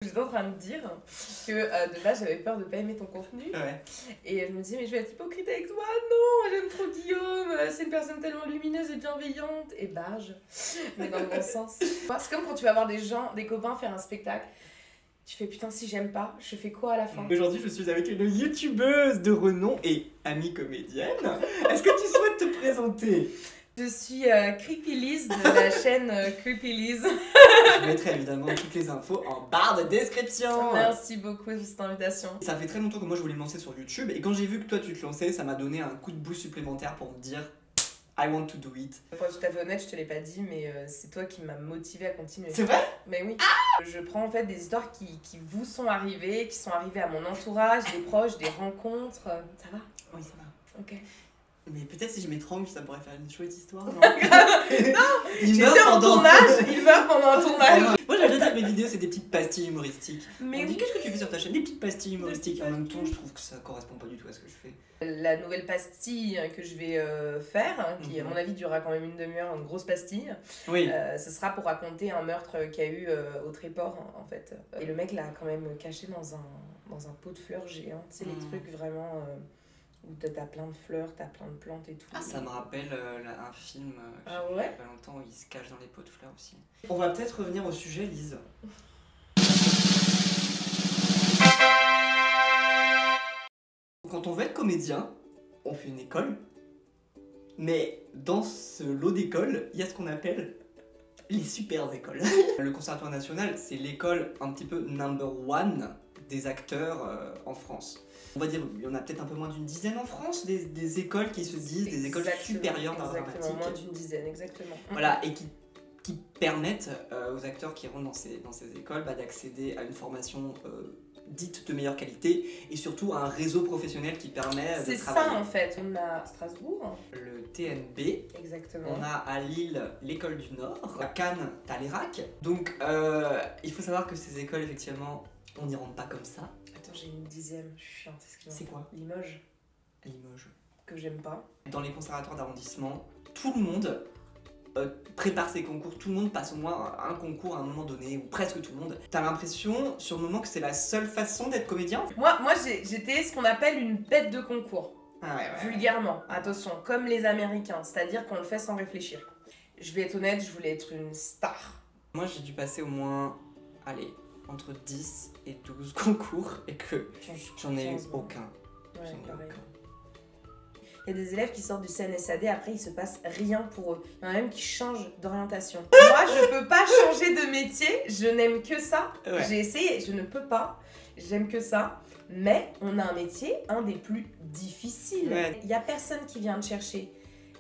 J'étais en train de dire que de base j'avais peur de pas aimer ton contenu. Ouais. Et je me disais, mais je vais être hypocrite avec toi. Non, j'aime trop Guillaume. C'est une personne tellement lumineuse et bienveillante. Et barge, mais dans le bon sens. C'est comme quand tu vas voir des gens, des copains faire un spectacle. Tu fais putain, si j'aime pas, je fais quoi à la fin? Aujourd'hui, je suis avec une youtubeuse de renom et amie comédienne. Est-ce que tu souhaites te présenter? Je suis Creepy Liz de la chaîne Creepy Liz. Je mettrai évidemment toutes les infos en barre de description. Merci beaucoup de cette invitation. Ça fait très longtemps que moi je voulais me lancer sur YouTube et quand j'ai vu que toi tu te lançais, ça m'a donné un coup de boost supplémentaire pour me dire I want to do it. Pour être tout à fait honnête, je te l'ai pas dit, mais c'est toi qui m'as motivée à continuer. C'est vrai? Mais oui. Je prends en fait des histoires qui vous sont arrivées, qui sont arrivées à mon entourage, des proches, des rencontres. Ça va? Oui, ça va. Ok. Mais peut-être si je m'étrangle, ça pourrait faire une chouette histoire. Non, J'étais en tournage, il meurt pendant un tournage. Moi j'aime dire que mes vidéos c'est des petites pastilles humoristiques. Mais On dit oui. qu'est-ce que tu fais sur ta chaîne? Des petites pastilles humoristiques. En même temps, je trouve que ça correspond pas du tout à ce que je fais. La nouvelle pastille que je vais faire, qui à mon avis durera quand même une demi-heure, une grosse pastille, Oui. ce sera pour raconter un meurtre qu'il y a eu au Tréport en fait. Et le mec l'a quand même caché dans un pot de fleurs géant, tu sais les trucs vraiment où t'as plein de fleurs, t'as plein de plantes et tout. Ah, ça me rappelle un film que Ah j'ai vu ouais? il y a pas longtemps où il se cache dans les pots de fleurs aussi. On va peut-être revenir au sujet, Lise. Quand on veut être comédien, on fait une école, mais dans ce lot d'écoles, il y a ce qu'on appelle les super écoles. Le Conservatoire national, c'est l'école un petit peu number one des acteurs en France. On va dire, il y en a peut-être un peu moins d'une dizaine en France, des écoles qui se disent des écoles supérieures d'art dramatique. Exactement, moins d'une dizaine, exactement. Voilà, et qui permettent aux acteurs qui rentrent dans ces écoles d'accéder à une formation dite de meilleure qualité et surtout à un réseau professionnel qui permet de travailler. C'est ça en fait, on a Strasbourg. Le TNB. Exactement. On a à Lille l'école du Nord, à Cannes t'as l'ERAC. Donc il faut savoir que ces écoles effectivement on n'y rentre pas comme ça. Attends, j'ai une dixième, je suis chiante, excuse-moi. C'est quoi? Limoges, Limoges. que j'aime pas. Dans les conservatoires d'arrondissement, tout le monde prépare ses concours, tout le monde passe au moins un concours à un moment donné, ou presque tout le monde. T'as l'impression sur le moment que c'est la seule façon d'être comédien? Moi j'étais ce qu'on appelle une bête de concours. Ah ouais. Vulgairement, attention, comme les Américains, c'est-à-dire qu'on le fait sans réfléchir. Je vais être honnête, je voulais être une star. Moi j'ai dû passer au moins, allez, entre 10 et 12 concours et que j'en ai eu 15, aucun. Ouais, J'en ai pareil. aucun. Il y a des élèves qui sortent du CNSAD, après il se passe rien pour eux. Il y en a même qui changent d'orientation. Moi je peux pas changer de métier, je n'aime que ça. Ouais. J'ai essayé, je ne peux pas. J'aime que ça. Mais on a un métier, un des plus difficiles. Ouais. Il y a personne qui vient te chercher.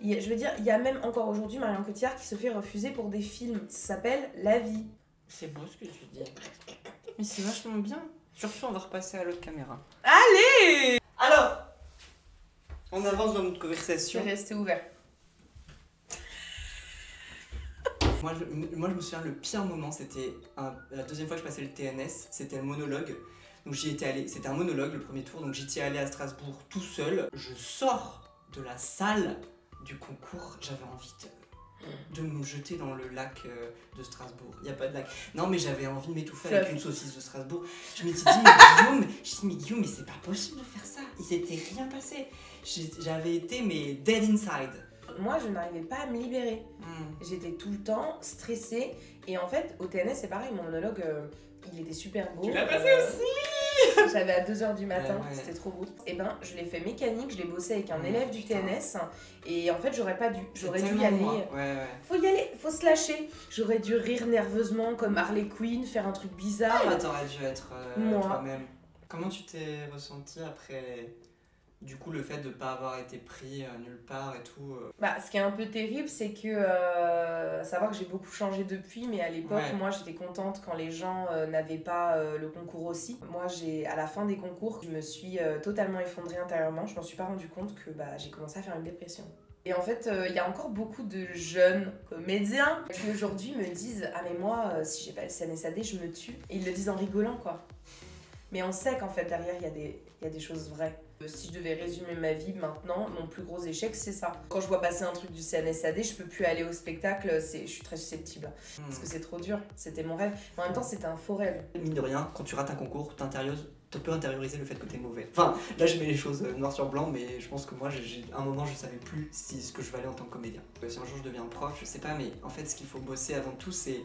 Je veux dire, il y a même encore aujourd'hui Marion Cotillard qui se fait refuser pour des films. Ça s'appelle La Vie. C'est beau ce que tu dis. Mais c'est vachement bien. Surtout on va repasser à l'autre caméra. Allez! Alors, on avance dans notre Je conversation. vais rester ouvert. Moi je me souviens, le pire moment, c'était la deuxième fois que je passais le TNS, c'était le monologue. Donc j'y étais allé, c'était un monologue le premier tour, donc j'y étais allé à Strasbourg tout seul. Je sors de la salle du concours, j'avais envie de me jeter dans le lac de Strasbourg. Il n'y a pas de lac. Non, mais j'avais envie de m'étouffer avec une saucisse de Strasbourg. Je m'étais dit, mais Guillaume, mais c'est pas possible de faire ça. Il s'était rien passé. J'avais été, mais dead inside. Moi, je n'arrivais pas à me libérer. J'étais tout le temps stressée. Et en fait, au TNS, c'est pareil, mon monologue, il était super beau. Tu l'as passé aussi? J'avais à 2h du matin, Ouais. c'était trop beau. Et ben, je l'ai fait mécanique, je l'ai bossé avec un élève du TNS. Et en fait, j'aurais pas dû. J'aurais dû y aller. Ouais. Faut y aller, faut se lâcher. J'aurais dû rire nerveusement comme Harley Quinn, faire un truc bizarre. Ah, t'aurais dû être Moi. toi-même. Comment tu t'es ressenti après, du coup, le fait de pas avoir été pris nulle part et tout Bah, ce qui est un peu terrible, c'est que savoir que j'ai beaucoup changé depuis, mais à l'époque, Ouais. moi, j'étais contente quand les gens n'avaient pas le concours aussi. Moi, à la fin des concours, je me suis totalement effondrée intérieurement. Je m'en suis pas rendu compte que j'ai commencé à faire une dépression. Et en fait, il y a encore beaucoup de jeunes comédiens qui aujourd'hui me disent « Ah mais moi, si j'ai pas le CNSAD, je me tue. » Et ils le disent en rigolant, quoi. Mais on sait qu'en fait, derrière, il y a des choses vraies. Si je devais résumer ma vie maintenant, mon plus gros échec, c'est ça. Quand je vois passer un truc du CNSAD, je peux plus aller au spectacle, je suis très susceptible. Parce que c'est trop dur, c'était mon rêve. En même temps, c'était un faux rêve. Mine de rien, quand tu rates un concours, tu peux intérioriser le fait que t'es mauvais. Enfin, là je mets les choses noir sur blanc, mais je pense que moi, à un moment, je savais plus ce que je valais en tant que comédien. Si un jour je deviens prof, je sais pas, mais en fait, ce qu'il faut bosser avant tout, c'est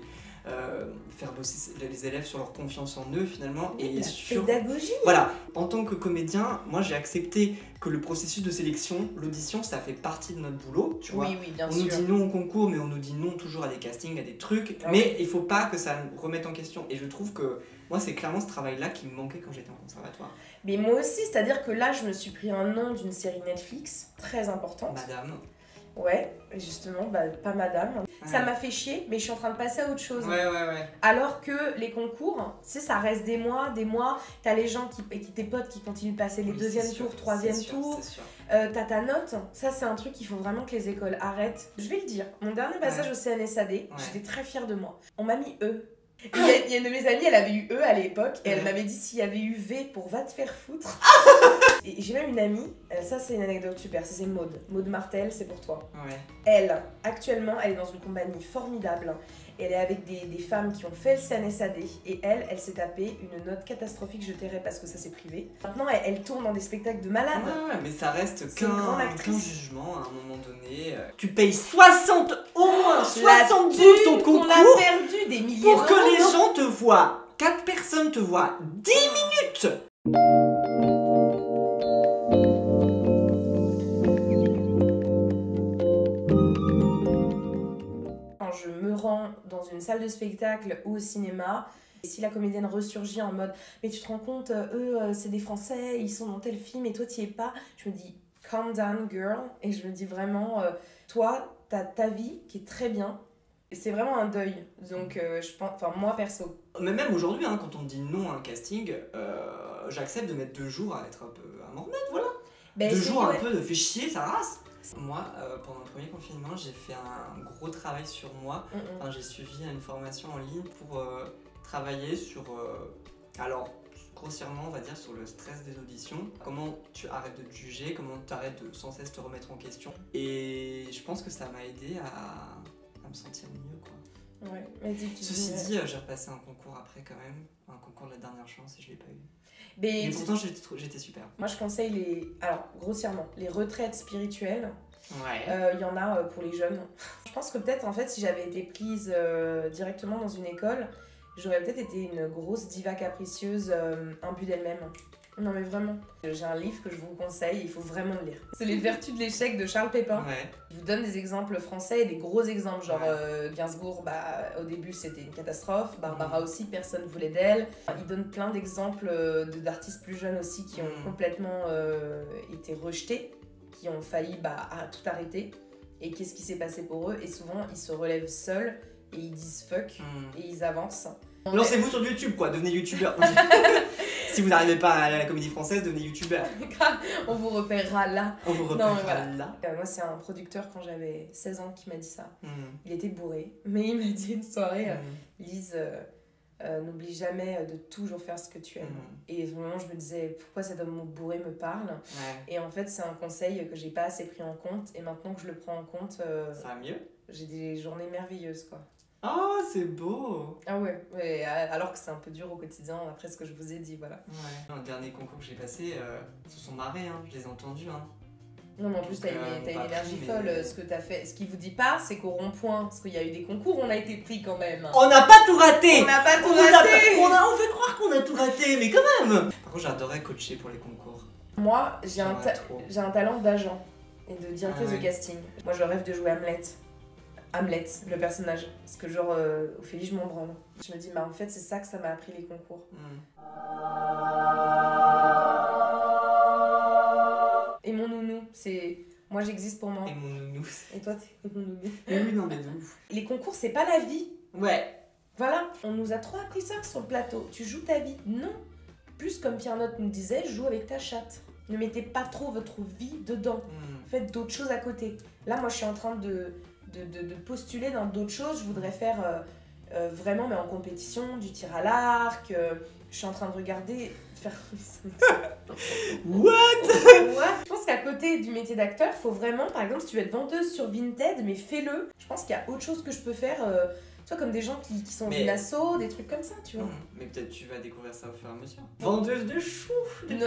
faire bosser les élèves sur leur confiance en eux finalement et sur pédagogie. Voilà, en tant que comédien, moi j'ai accepté que le processus de sélection, l'audition, ça fait partie de notre boulot, tu vois. Oui, bien on sûr. nous dit non au concours, mais on nous dit non toujours à des castings, à des trucs, mais il faut pas que ça nous remette en question. Et je trouve que moi c'est clairement ce travail-là qui me manquait quand j'étais en conservatoire. Mais moi aussi, c'est-à-dire que là, je me suis pris un nom d'une série Netflix très importante. Madame. Ouais, justement, pas madame. Ouais. Ça m'a fait chier, mais je suis en train de passer à autre chose. Ouais. Alors que les concours, tu sais, ça reste des mois, t'as les gens tes potes qui continuent de passer les deuxième tours, troisième tour. T'as ta note, ça c'est un truc qu'il faut vraiment que les écoles arrêtent. Je vais le dire, mon dernier passage au CNSAD, j'étais très fière de moi. On m'a mis E. Il y a une de mes amies, elle avait eu E à l'époque, et elle m'avait dit s'il y avait eu V pour va te faire foutre. Et j'ai même une amie, ça c'est une anecdote super, c'est Maude. Maude Martel, c'est pour toi. Ouais. Elle, actuellement, elle est dans une compagnie formidable. Elle est avec des femmes qui ont fait le CNSAD. Et elle s'est tapée une note catastrophique, je tairai parce que ça c'est privé. Maintenant, elle tourne dans des spectacles de malades. Ouais, mais ça reste qu'un jugement à un moment donné. Tu payes au moins 70 ton concours. On a perdu des milliers pour que les gens te voient. 4 personnes te voient 10 minutes. Je me rends dans une salle de spectacle ou au cinéma, et si la comédienne ressurgit en mode mais tu te rends compte, eux c'est des Français, ils sont dans tel film et toi t'y es pas, je me dis calm down girl, et je me dis vraiment toi t'as ta vie qui est très bien, et c'est vraiment un deuil, donc je pense, enfin moi perso. Mais même aujourd'hui, hein, quand on me dit non à un casting, j'accepte de mettre 2 jours à être un peu à m'en remettre, voilà. 2 jours un peu de fait chier sa race. Moi, pendant le premier confinement, j'ai fait un gros travail sur moi. Enfin, j'ai suivi une formation en ligne pour travailler sur, alors grossièrement on va dire, sur le stress des auditions. Comment tu arrêtes de te juger, comment tu arrêtes de sans cesse te remettre en question. Et je pense que ça m'a aidé à me sentir mieux, quoi. Ouais, mais Ceci dit, j'ai repassé un concours après quand même, un concours de la dernière chance et je l'ai pas eu. Mais pourtant j'étais super. Moi je conseille grossièrement, les retraites spirituelles. Ouais. Il y en a pour les jeunes. Je pense que peut-être en fait si j'avais été prise directement dans une école, j'aurais peut-être été une grosse diva capricieuse, imbue d'elle-même. Non mais vraiment. J'ai un livre que je vous conseille, il faut vraiment le lire. C'est Les Vertus de l'échec de Charles Pépin. Ouais. Il vous donne des exemples français et des gros exemples, genre Gainsbourg, au début c'était une catastrophe, Barbara aussi, personne ne voulait d'elle. Il donne plein d'exemples d'artistes plus jeunes aussi qui ont complètement été rejetés, qui ont failli tout arrêter. Et qu'est-ce qui s'est passé pour eux? Et souvent ils se relèvent seuls et ils disent fuck et ils avancent. Lancez-vous sur YouTube, quoi, devenez youtubeur. Si vous n'arrivez pas à la comédie française, devenez youtubeur. On vous repérera là. On vous repérera là. Moi, c'est un producteur quand j'avais 16 ans qui m'a dit ça. Il était bourré, mais il m'a dit une soirée, Lise, n'oublie jamais de toujours faire ce que tu aimes. Et à ce moment, je me disais, pourquoi cet homme bourré me parle? Et en fait, c'est un conseil que j'ai pas assez pris en compte. Et maintenant que je le prends en compte, ça va mieux. J'ai des journées merveilleuses, quoi. Oh, c'est beau! Ah ouais, alors que c'est un peu dur au quotidien, après ce que je vous ai dit, voilà. Ouais. Un dernier concours que j'ai passé, ils se sont marrés, hein, je les ai entendus. Hein. Non, mais en plus, t'as une énergie folle. Ce que t'as fait, ce qu'il vous dit pas, c'est qu'au rond-point, parce qu'il y a eu des concours, on a été pris quand même. On n'a pas tout raté! On n'a pas tout raté! On fait croire qu'on a tout raté, mais quand même! Par contre, j'adorais coacher pour les concours. Moi, j'ai un talent d'agent et de directrice de casting. Moi, je rêve de jouer Hamlet, le personnage. Parce que genre, Ophélie, je m'en branle. Je me dis, en fait, c'est ça que ça m'a appris les concours. Et mon nounou, c'est... Moi, j'existe pour moi. Et mon nounou. Et toi, t'es mon nounou. Mais oui, non, mais de ouf. Les concours, c'est pas la vie. Ouais. Voilà, on nous a trop appris ça sur le plateau. Tu joues ta vie. Non. Plus comme Pierre Note nous disait, joue avec ta chatte. Ne mettez pas trop votre vie dedans. Faites d'autres choses à côté. Là, moi, je suis en train de postuler dans d'autres choses. Je voudrais faire vraiment, mais en compétition, du tir à l'arc. Je Je suis en train de regarder faire... What? Je pense qu'à côté du métier d'acteur, faut vraiment, par exemple, si tu veux être vendeuse sur Vinted, mais fais-le. Je pense qu'il y a autre chose que je peux faire, tu vois, comme des gens qui sont Mais- une asso, des trucs comme ça, tu vois. Mais peut-être tu vas découvrir ça au fur et à mesure. Vendeuse de choux, de De-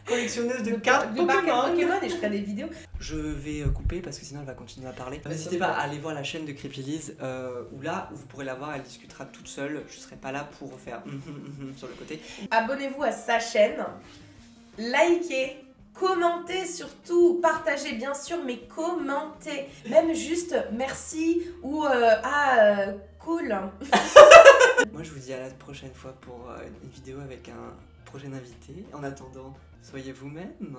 collectionneuse de cartes de barquettes Pokémon. Pokémon et je ferai des vidéos. Je vais couper parce que sinon elle va continuer à parler. N'hésitez pas à aller voir la chaîne de CreepyLiz où là où vous pourrez la voir, elle discutera toute seule. Je serai pas là pour faire sur le côté. Abonnez-vous à sa chaîne, likez, commentez surtout, partagez bien sûr, mais commentez. Même juste merci ou cool. Moi je vous dis à la prochaine fois pour une vidéo avec un prochain invité. En attendant, soyez vous-même.